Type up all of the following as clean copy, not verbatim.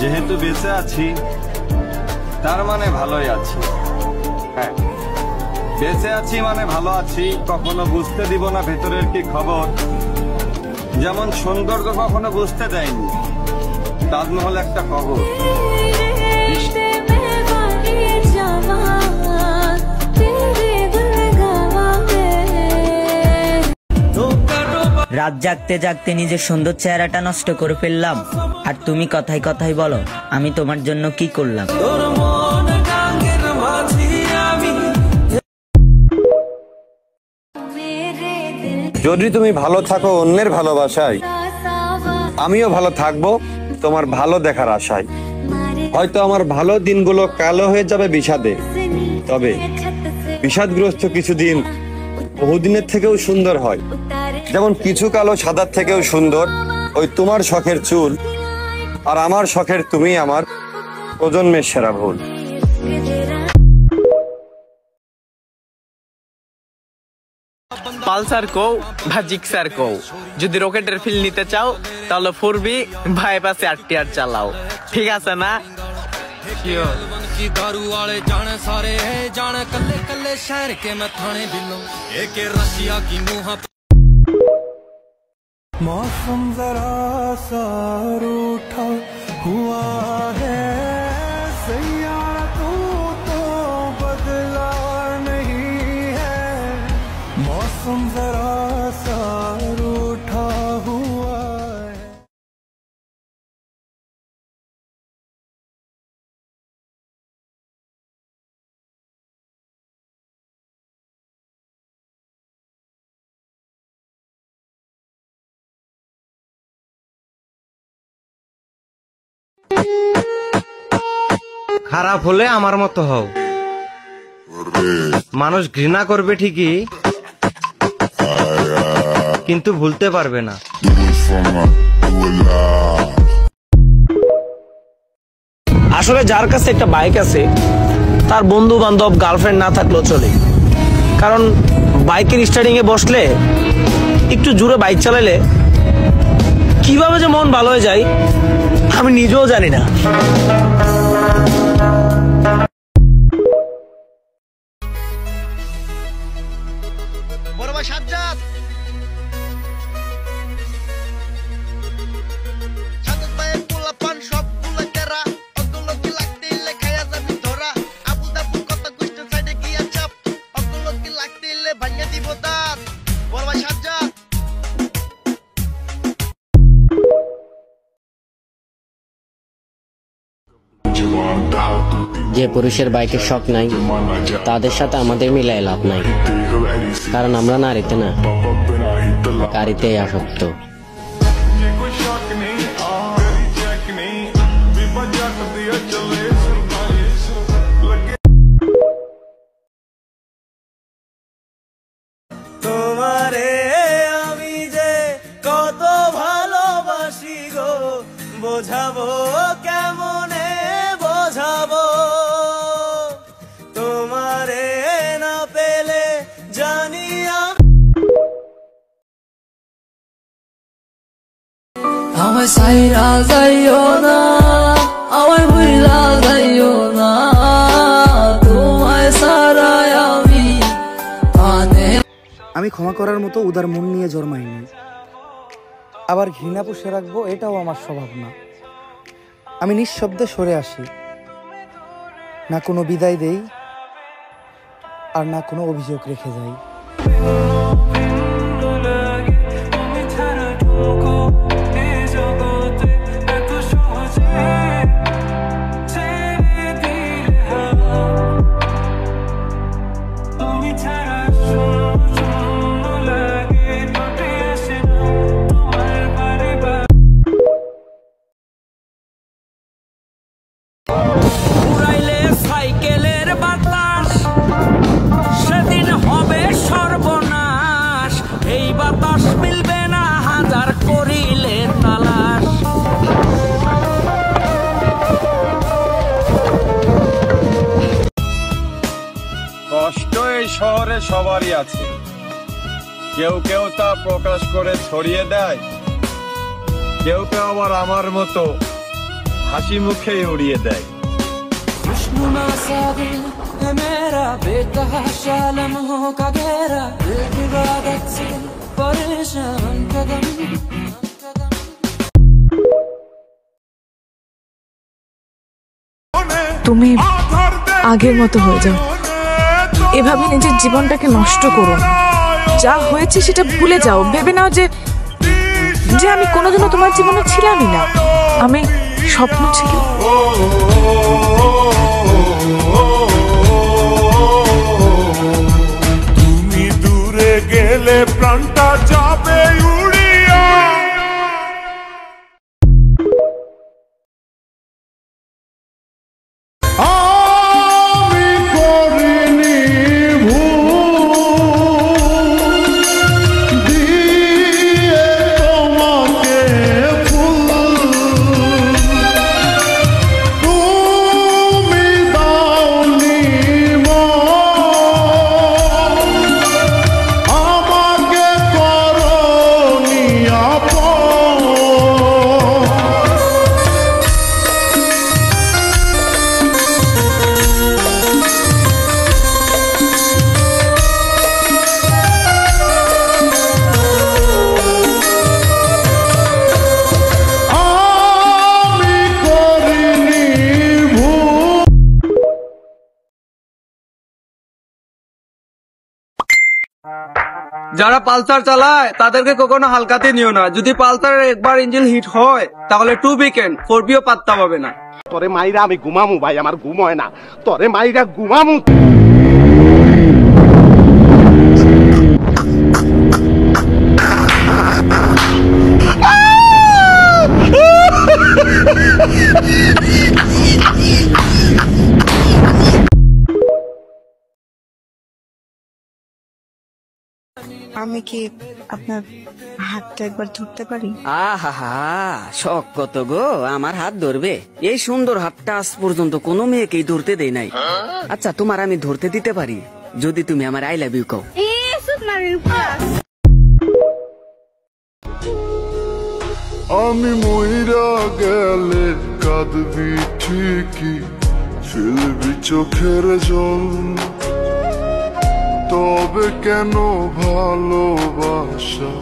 যেহেতু বেঁচে আছি তার মানে ভালোই আছি। হ্যাঁ, বেঁচে আছি মানে ভালো আছি। কখনো বুঝতে দিব না ভেতরের কি খবর। যেমন সৌন্দর্য কখনো বুঝতে দেয়নি তাজমহল একটা খবর। রাত জাগতে জাগতে নিজের সুন্দর চেহারাটা নষ্ট করে ফেললাম, আর তুমি কথায় কথায় বলো আমি তোমার জন্য কি করলাম। যদি তুমি ভালো থাকো অন্যের ভালোবাসায়, আমিও ভালো থাকবো তোমার ভালো দেখার আশায়। হয়তো আমার ভালো দিনগুলো কালো হয়ে যাবে বিষাদে, তবে বিষাদগ্রস্ত কিছুদিন বহুদিনের থেকেও সুন্দর হয়। যেমন কিছু কালো সাদার থেকেও সুন্দর ওই তোমার শখের চুল, আর আমার শখের তুমি আমার প্রজন্মের সেরা ভুল। পালসার কও বা জিক্সার কও, যদি রকেটের ফিল নিতে চাও তাহলে 4B বাইপাসে 8 চালাও। ঠিক আছে না? दारू वाले जाने सारे जाने कल्ले कल्ले शहर के मैं थाने बिलो एक रशिया की मुँह। मौसम जरा सा रूठा हुआ है सैयारा, तू तो बदला नहीं है। मौसम जरा सा रूठा हुआ है। খারাপ হলে আমার মতো হও। মানুষ ঘৃণা করবে ঠিকই, কিন্তু ভুলতে পারবে না। আসলে যার কাছে একটা বাইক আছে তার বন্ধু বান্ধব গার্লফ্রেন্ড না থাকলেও চলে, কারণ বাইকের স্টার্টিং এ বসলে একটু জোরে বাইক চালালে কিভাবে যে মন ভালো হয়ে যায় আমি নিজেও জানি না। বড় ভাই সাজ্জাদ, সাজ্জাদ ভাইয়ের পোলাপান সবগুলো তেরা, ওগুলো কি লাগতে ইলে খায়া যাবি ধরা। আবু দাবু কত গুষ্ঠ সাইডে গিয়া চাপ, ওগুলো কি লাগতে ইলে ভাঙিয়ে দিব দাঁত। বড় ভাই সাজ্জাদ, যে পুরুষের বাইকের শখ নাই তাদের সাথে আমাদের মিলাই লাভ নাই, কারণ আমরা নারীতে না গাড়িতেই আসক্ত। তোমারে আমি যে কত ভালোবাসি গো, বোঝাবো কেমনে বোঝাবো। তোমারে না পেলে জানি আমায় সাইরা যাইও না, আমায় ভুলা যাইও না, তোমায় সারাই আমি ক্ষমা করার মতো উদার মন নিয়ে জন্মাইনি, আবার ঘৃণা পুষে রাখবো এটাও আমার স্বভাব না। আমি নিঃশব্দে সরে আসি, না কোনো বিদায় দেই আর না কোনো অভিযোগ রেখে যাই। কষ্ট এই শহরে সবারই আছে, কেউ কেউ তা প্রকাশ করে ছড়িয়ে দেয়, কেউ কেউ আবার আমার মতো হাসি মুখে উড়িয়ে দেয়। তুমি আগের মতো হয়ে যাও, এভাবে নিজের জীবনটাকে নষ্ট করো না। যা হয়েছে সেটা ভুলে যাও, ভেবে নাও যে যে আমি কোনোদিনও তোমার জীবনে ছিলামই না, আমি স্বপ্ন ছিল। তুমি দূরে গেলে প্রাণটা যাবে উড়িয়া। আমি করিনি ভুল দিয়ে তোমাকে ফুল, তুমি দাওনি আমাকে করনি আপন। আমি করিনি ভুল। যারা পালসার চালায় তাদেরকে কখনো হালকাতে নিও না। যদি পালসারের একবার ইঞ্জিন হিট হয় তাহলে 2 উইকেন্ড 4বিও পাত্তা পাবে না। তোরে মাইরা আমি ঘুমামু ভাই, আমার ঘুম হয় না। তোরে মাইরা ঘুমামু। আমি কি আপনার হাতটা একবার ধরতে পারি? আহা, শখ কত গো আমার হাত ধরবে। এই সুন্দর হাতটা আজ পর্যন্ত কোনো মেয়েকেই ধরতে দেই নাই। আচ্ছা, তোমার আমি ধরতে দিতে পারি যদি তুমি আমার আই লাভ ইউ কও। আমি মইরা গেলে কাঁদবি ঠিকই, ফেলবি চোখের জল, তবে কেন ভালোবাসা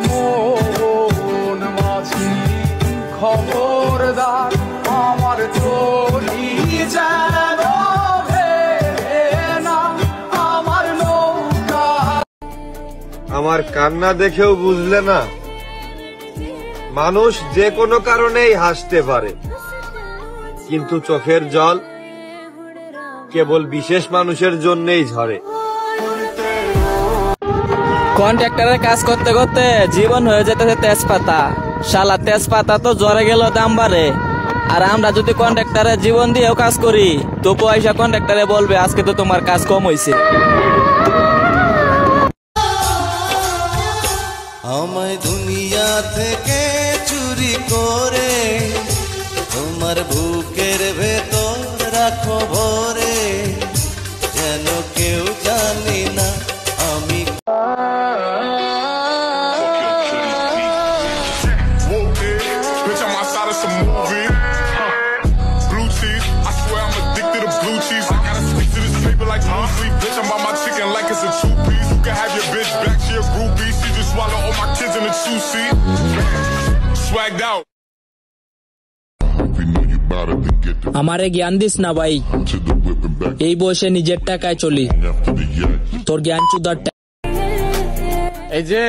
মন মাঝি খবরদার আমার চলি যেন ভেবে না আমার নৌকা। আমার কান্না দেখেও বুঝলে না? মানুষ যে কোনো কারণেই হাসতে পারে, কিন্তু চোখের জল কেবল বিশেষ মানুষের জন্যই ঝরে। কন্ট্রাক্টরের কাজ করতে করতে জীবন হয়ে যেতেছে তেজপাতা। শালা তেজপাতা তো জ্বরে গেল দাম বাড়ে, আর আমরা যদি কন্ট্রাক্টরের জীবন দিয়েও কাজ করি তো পয়সা কন্ট্রাক্টরে বলবে আজকে তো তোমার কাজ কম হয়েছে। আমায় দুনিয়া থেকে চুরি করে তোমার বুকের ভেতর রাখো ভরে, যেন কেউ জানি না আমি। Bitch, I'm outside of some movie. Blue cheese, I swear I'm addicted to blue cheese. I gotta stick to this paper like blue sleep. Bitch, I'm by my chicken like it's a 2-piece. You can have your bitch back, she a groupie. She just swallow all my kids in a 2-seat. Swagged out. আমারে জ্ঞান this না ভাই, এই বয়সে নিজের টাকায় চলি, তোর জ্ঞান চুদার। এই যে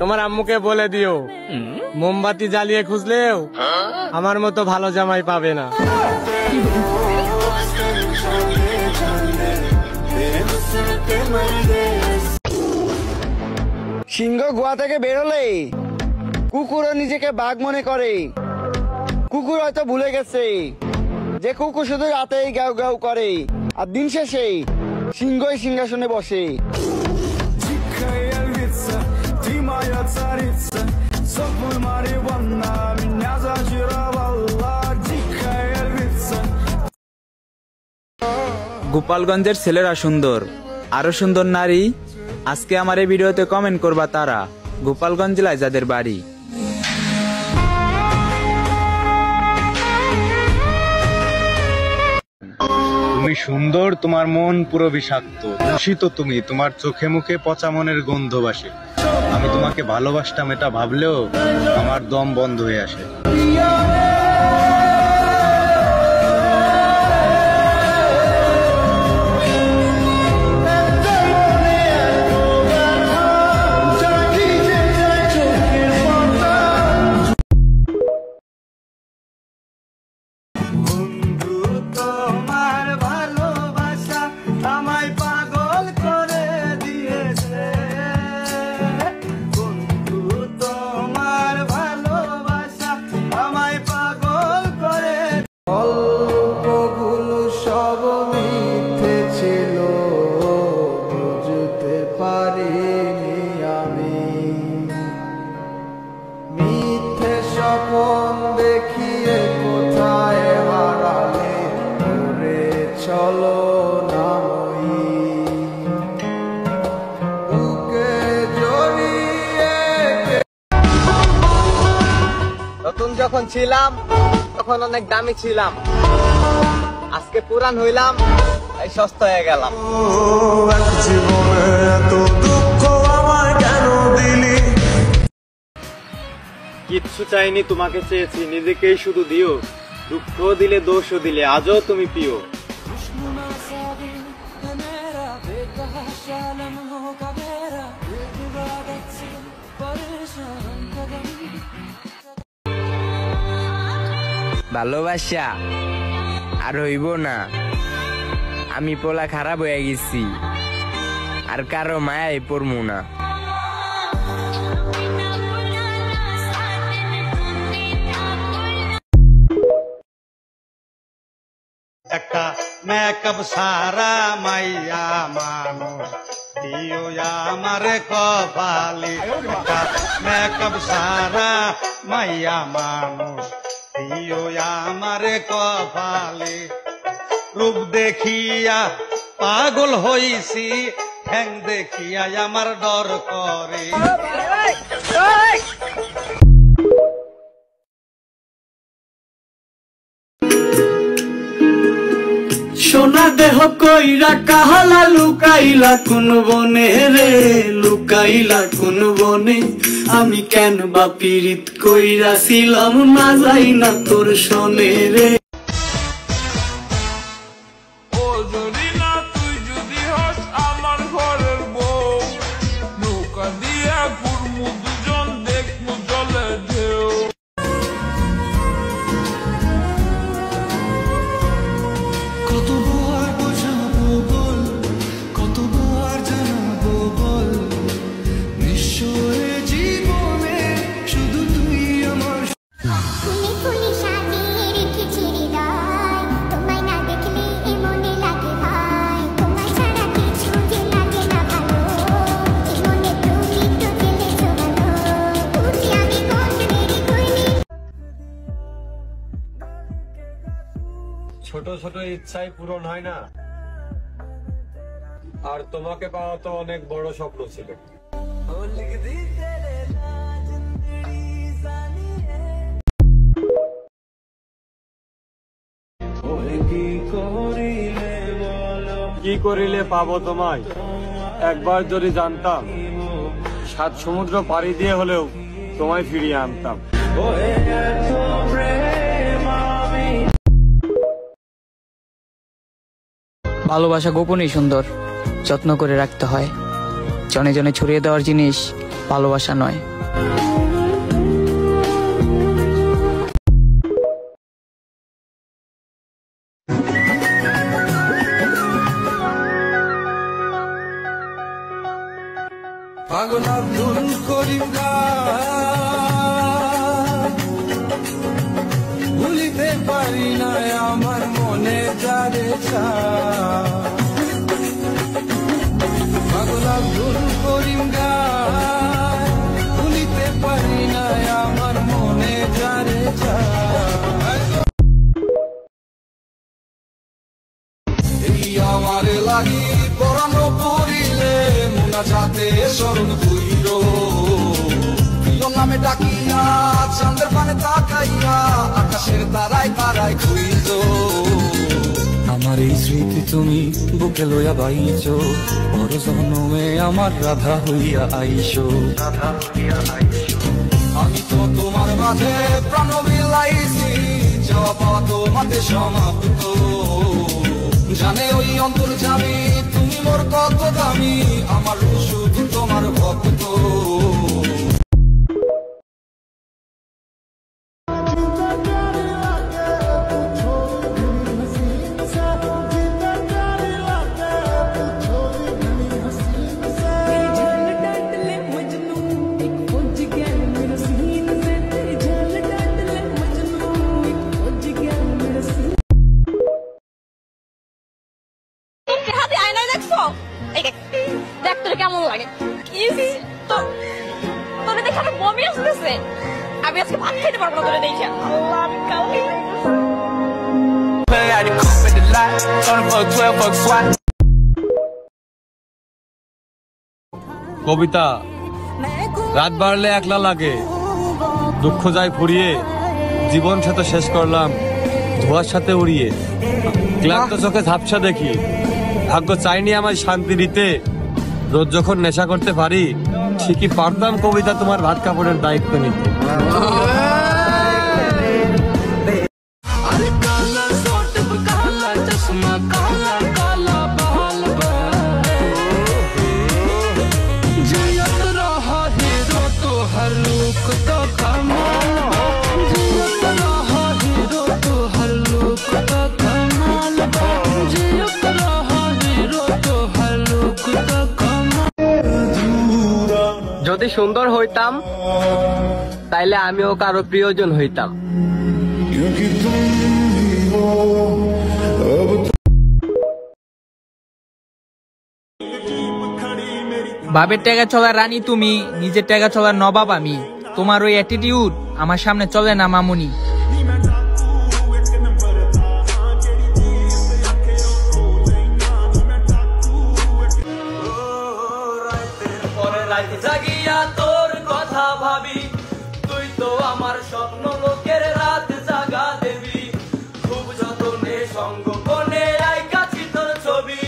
তোমার আম্মুকে বলে দিও, মোমবাতি জ্বালিয়ে খুঁজলেও আমার মতো ভালো জামাই পাবে না। সিংহ গুহা থেকে বেরোলে কুকুরও নিজেকে বাঘ মনে করে। কুকুর হয়তো ভুলে গেছে যে কুকুর শুধু রাতেই গাও গাও করে, আর দিন শেষে সিংহই সিংহাসনে বসে। গোপালগঞ্জের ছেলেরা সুন্দর, আরো সুন্দর নারী আজকে আমার এই ভিডিওতে কমেন্ট করবা তারা, গোপালগঞ্জ জেলায় যাদের বাড়ি। তুমি সুন্দর, তোমার মন পুরো বিষাক্ত, দূষিত তুমি, তোমার চোখে মুখে পচা মনের গন্ধ ভাসে। আমি তোমাকে ভালোবাসতাম এটা ভাবলেও আমার দম বন্ধ হয়ে আসে। নতুন যখন ছিলাম তখন অনেক দামি ছিলাম, আজকে পুরান হইলাম এই সস্তা হয়ে গেলাম। কিচ্ছু চাইনি, তোমাকে চেয়েছি, নিজেকেই শুধু দিও। দুঃখ দিলে দোষও দিলে, আজও তুমি প্রিয়। ভালোবাসা আর হইব না, আমি পোলা খারাপ হয়ে গেছি, আর কারো মায়ায় পড়মু না। একটা মেকআপ সারা মাইয়া মানুষ দিও আমার কপালে, একটা মেকআপ সারা মাইয়া মানুষ দিও আমার কপালে। রূপ দেখিয়া পাগল হইছি, ঠ্যাং দেখিয়া আমার ডর করে। সোনা দেহ কইরা কাহালা লুকাইলা কোন বনে রে, লুকাইলা কোন বনে। আমি কেন বা পীড়িত কইরাছিলাম না যাই না তোর শোনে রে। ছোট ছোট ইচ্ছাই পূরণ হয় না, আর তোমাকে পাওয়া তো অনেক বড় স্বপ্ন ছিল। কি করিলে পাবো তোমায়, একবার যদি জানতাম, 7 সমুদ্র পাড়ি দিয়ে হলেও তোমায় ফিরিয়ে আনতাম। ভালোবাসা গোপনেই সুন্দর, যত্ন করে রাখতে হয়। জনে জনে ছড়িয়ে দেওয়ার জিনিস ভালোবাসা নয়। পাগল আব্দুল করিম ভুলিতে পারি না আমার মনে যারে পাগল আব্দুল করিম ভুলিতে পারি না আমার মনে যারে এই আমার লাগি পরানো পড়িলে মুনা যাতে স্মরণ হইল প্রিয় নামে ডাকিয়া চাঁদের পানে তাকাইয়া আকাশের তারায় তারায় খুইল আমার এই স্মৃতি তুমি বুকে লইয়া বাইছো পর জন্মে আমার রাধা হইয়া আইছো আমি তো তোমার মাঝে প্রাণ বিলাইছি যাওয়া পাওয়া তোমাতে সমাপ্ত জানে ওই অন্তর্যামী তুমি মোর কত দামি আমার শুধু তোমার ভক্ত দেখ তোর কেমন লাগে তোর দেখে আমার বমি আসতেছে আমি আজকে ভাত খাইতে পারবো না তোর দেখে আল্লাহ আমি কালকে কবিতা রাত বাড়লে একলা লাগে দুঃখ যায় ফুরিয়ে জীবন সাথে শেষ করলাম ধোয়ার সাথে উড়িয়ে ক্লান্ত চোখে ঝাপসা দেখি ভাগ্য চাইনি আমার শান্তি দিতে রোজ যখন নেশা করতে পারি ঠিকই পারতাম কবিতা তোমার ভাত কাপড়ের দায়িত্ব নিতে যদি সুন্দর হইতাম তাইলে আমিও কারো প্রিয়জন হইতাম বাপের টাকা চলার রানী তুমি, নিজের টাকা চলার নবাব আমি। তোমার ওই অ্যাটিটিউড আমার সামনে চলে না মামুনি। তোর কথা ভাবি, তুই তো আমার স্বপ্ন লোকের রাত জাগা দেবী। খুব যতনে সঙ্গোপনে আইকাছি তোর ছবি।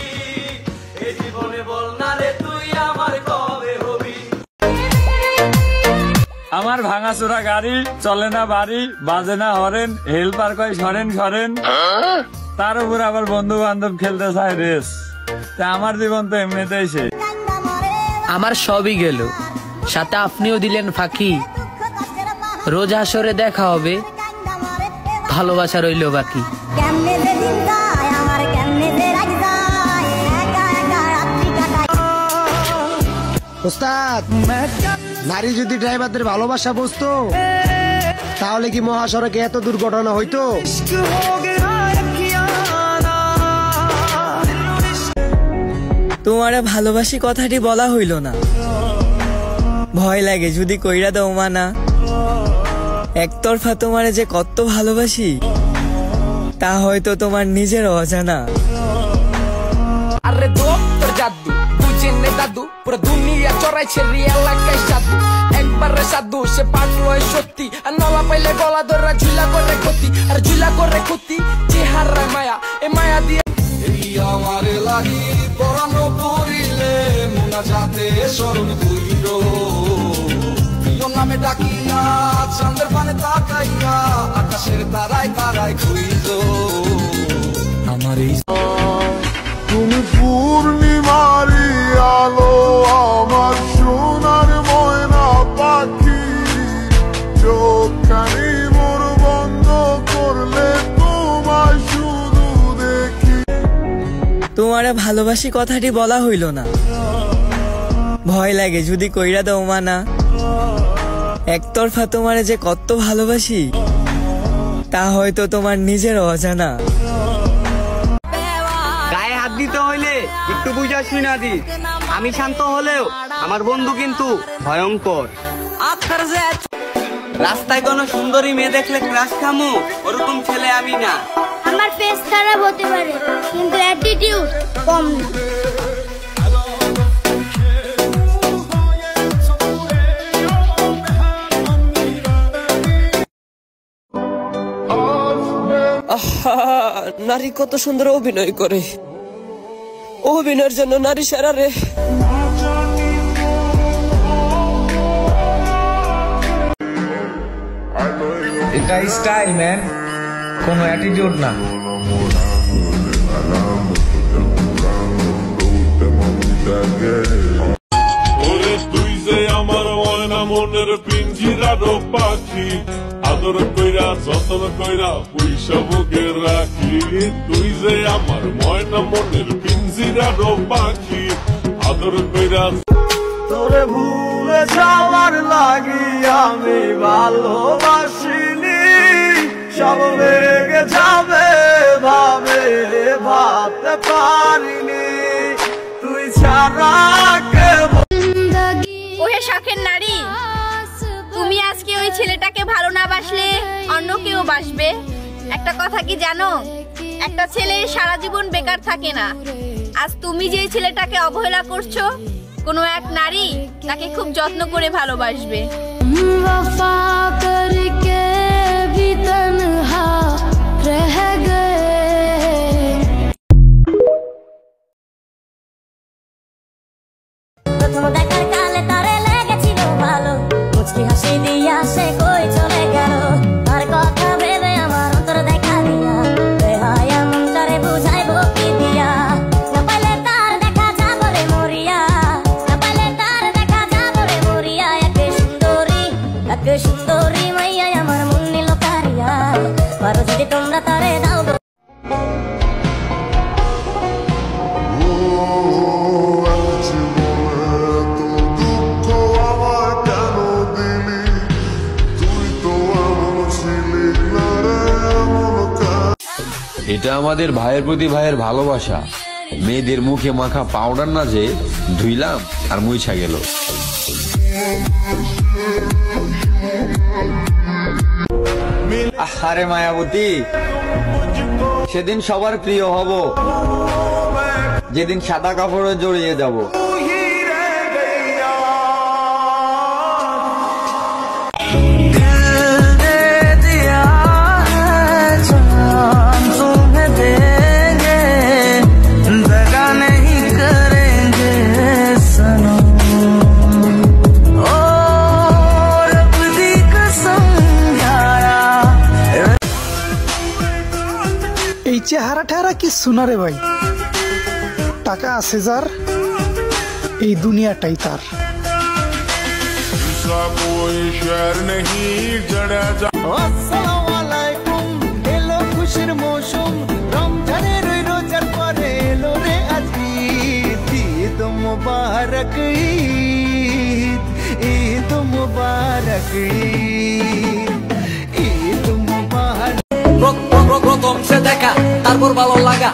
এই জীবনে বল না রে তুই আমার কবে হবি। আমার ভাঙাচোরা গাড়ি, চলে না বাড়ি, বাজে না হরেন, হেল্পার কয় সরেন সরেন। তার উপর আবার বন্ধু বান্ধব খেলতে চায় রেস। তা আমার জীবন তো এমনিতেই শেষ। আমার সবই গেল, সাথে আপনিও দিলেন ফাঁকি। রোজ হাসরে দেখা হবে, ভালোবাসা রইল বাকি। ওস্তাদ, নারী যদি ড্রাইভারদের ভালোবাসা বুঝতো তাহলে কি মহাসড়কে এত দুর্ঘটনা হইতো? তোমারে ভালোবাসি কথাটি বলা হইল না, ভয় লাগে যদি কইরা দাও মানা। একতরফা তোমারে যে কত ভালোবাসি তা হয়তো তোমার নিজের অজানা। আরে দো তোর জাদু, বুঝে নে দাদু, পুরো দুনিয়া চড়াইছে রিয়েল এলাকায় জাদু। একবারে সাধু সে পাগল হয় সত্যি, আর নলা পাইলে গলা ধরা ঝুলা করে ক্ষতি, আর ঝুলা করে ক্ষতি চেহারা মায়া। এ মায়া দিয়ে আমার লাগি পরানো পড়িলে মুনা যাতে স্মরণ কইর। প্রিয় নামে ডাকিয়া চাঁদের পানে তাকাইয়া আকাশের তারায় তারায় খুইজ। আমার এই তুমি পূর্ণিমারি আলো, আমার সোনার ময়না পাখি। চোখ কানি মোর বন্ধ করলে তোমায় শুধু দেখি। তোমারে ভালোবাসি কথাটি বলা হইল না, ভয় লাগে যদি কইরা দাও মানা। একতরফা তোমারে যে কত ভালোবাসি তা হয়তো তোমার নিজের অজানা। গায়ে হাত দিতে হইলে একটু বুঝা শুনা দি। আমি শান্ত হলেও আমার বন্ধু কিন্তু ভয়ঙ্কর। রাস্তায় কোনো সুন্দরী মেয়ে দেখলে ক্রাশ খামু, ওরকম ছেলে আমি না। আমার ফেস খারাপ হতে পারে কিন্তু অ্যাটিটিউড কম না। নারী কত সুন্দর অভিনয় করে, অভিনয়ের জন্য নারী সেরা রে। এটা স্টাইল ম্যান, কোনো অ্যাটিটিউড না। তুই যে আমার ময়না মনের পিঞ্জিরার পাখি, আদর কইরা যতন কইরা পয়সা বুকে রাখি। তুই যে আমার ময়না মনের পিঞ্জিরার পাখি, আদর কইরা। তোরে ভুলে যাওয়ার লাগি আমি ভালোবাসিনি, সব ভেঙে যাবে ভাবে ভাবতে পারিনি, তুই ছাড়া ওহে শখের নারী, তুমি আজকে ওই ছেলেটাকে ভালো না বাসলে অন্য কেউ বাসবে। একটা কথা কি জানো, একটা ছেলে সারা জীবন বেকার থাকে না। আজ তুমি যে ছেলেটাকে অবহেলা করছো, কোনো এক নারী তাকে খুব যত্ন করে ভালোবাসবে। প্রথম দেখার কালে তারে লেগেছিল ভালো, মুচকি হাসি দিয়া সে কই চলে গেল। তার কথা ভেবে আমার অন্তর দেখা দিয়া, বেহায়া মনটারে বুঝাইবো কি দিয়া। না পাইলে তার দেখা যাবো রে মরিয়া, না পাইলে তার দেখা যাবো রে মরিয়া। এক সুন্দরী মাইয়া আমার মন নিল কারিয়া, পারো যদি তোমরা তারে দাও। এটা আমাদের ভাইয়ের প্রতি ভাইয়ের ভালোবাসা। মেয়েদের মুখে মাখা পাউডার না যে ধুইলাম আর মুইছা গেল। আরে মায়াবতী, সেদিন সবার প্রিয় হব যেদিন সাদা কাপড়ে জড়িয়ে যাব। এই চেহারা ঠেহারা কি শোনা রে ভাই, টাকা আছে যার এই দুনিয়াটাই তার। আসসালামু আলাইকুম, এলো খুশির মৌসুম, রমজানের রোজার পরে এলো রে আজ ঈদ। ঈদ মুবারক ঈদ, ঈদ মুবারক ঈদ, ঈদ মুবারক। প্রথম সে দেখা তারপর ভালো লাগা,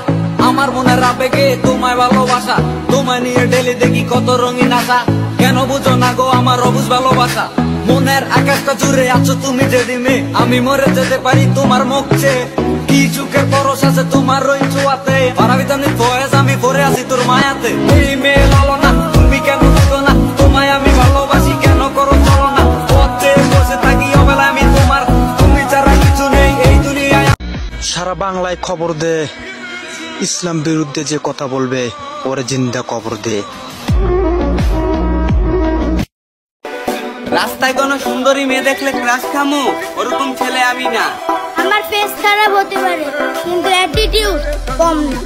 আমার মনের আবেগে তোমায় ভালোবাসা। তোমায় নিয়ে ডেলি দেখি কত রঙিন আশা, কেন বুঝো না গো আমার অবুঝ ভালোবাসা। মনের আকাশটা জুড়ে আছো তুমি যে ডিমে, আমি মরে যেতে পারি তোমার মুখ চেয়ে। কি চোখের পরশ আছে তোমার ওই ছোঁয়াতে, পারাবিতানি ফয়েজ আমি পরে আছি তোর মায়াতে। এই মেয়ে লালো না, তুমি কেন বুঝো না, তোমায় আমি ভালোবাসি কেন করো চলো না। পথে বসে থাকি অবেলা আমি তোমার, তুমি ছাড়া কিছু নেই এই দুনিয়ায়। সারা বাংলায় খবর দে, ইসলাম বিরুদ্ধে যে কথা বলবে ওরে জিন্দা কবর দে। রাস্তায় কোনো সুন্দরী মেয়ে দেখলে ক্রাশ খামু, ওরকম ছেলে আমি না। আমার ফেস খারাপ হতে পারে কিন্তু অ্যাটিটিউড কম না।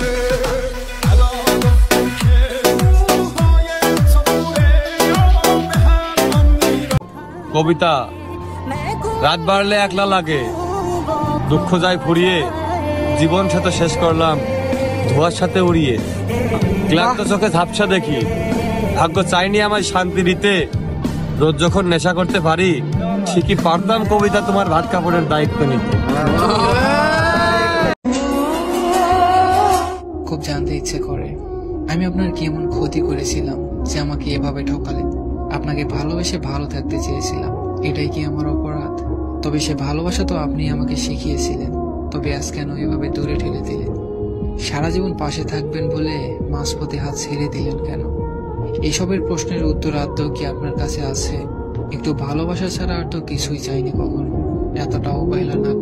কবিতা, রাত বাড়লে একলা লাগে, দুঃখ যায় ফুরিয়ে, জীবন সাথে শেষ করলাম ধোয়ার সাথে উড়িয়ে। ক্লান্ত চোখে ঝাপসা দেখি, ভাগ্য চাইনি আমায় শান্তি দিতে। রোজ যখন নেশা করতে পারি, ঠিকই পারতাম কবিতা তোমার ভাত কাপড়ের দায়িত্ব নিতে। খুব জানতে ইচ্ছে করে আমি আপনার কি এমন ক্ষতি করেছিলাম যে আমাকে এভাবে ঠকালেন। আপনাকে ভালোবেসে ভালো থাকতে চেয়েছিলাম, এটাই কি আমার অপরাধ? তবে সে ভালোবাসা তো আপনি আমাকে শিখিয়েছিলেন, তবে আজ কেন এভাবে দূরে ঠেলে দিলেন? সারা জীবন পাশে থাকবেন বলে মাঝপথে হাত ছেড়ে দিলেন কেন? এইসবের প্রশ্নের উত্তর আদৌ কি আপনার কাছে আছে? একটু ভালোবাসা ছাড়া আর তো কিছুই চাইনি কখনো, এতটা অবহেলা না